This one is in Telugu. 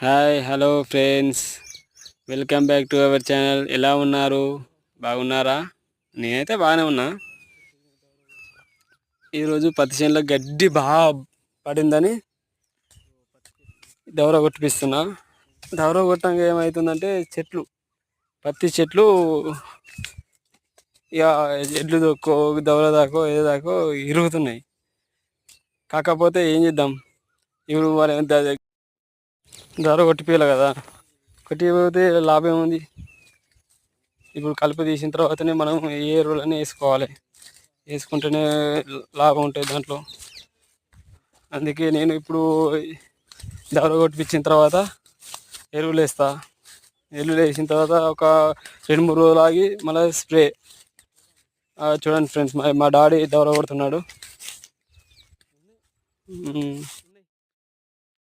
Hi hello friends, welcome back to our channel. ఎలా ఉన్నారు? బాగున్నారా? నేనైతే బాగానే ఉన్నా. ఈరోజు పత్తి చేనులో గడ్డి బాగా పడిందని దవర కొట్టిపిస్తున్నా. దవర కొట్టంగా ఏమవుతుందంటే పత్తి చెట్లు ఇక ఎడ్లు దొక్కో దవర దాకో ఏదాకో ఇరుగుతున్నాయి. కాకపోతే ఏం చేద్దాం, ఇప్పుడు దవర కొట్టిపోయాలి కదా. కొట్టిపోతే లాభం ఏముంది? ఇప్పుడు కలుపు తీసిన తర్వాతనే మనం ఏ ఎరువులన్నీ వేసుకోవాలి. వేసుకుంటేనే లాభం ఉంటుంది దాంట్లో. అందుకే నేను ఇప్పుడు దవర కొట్టిపించిన తర్వాత ఎరువులు వేస్తా. ఎరువులు వేసిన తర్వాత ఒక 2-3 రోజులు ఆగి మళ్ళీ స్ప్రే. చూడండి ఫ్రెండ్స్, మా డాడీ దవర కొడుతున్నాడు.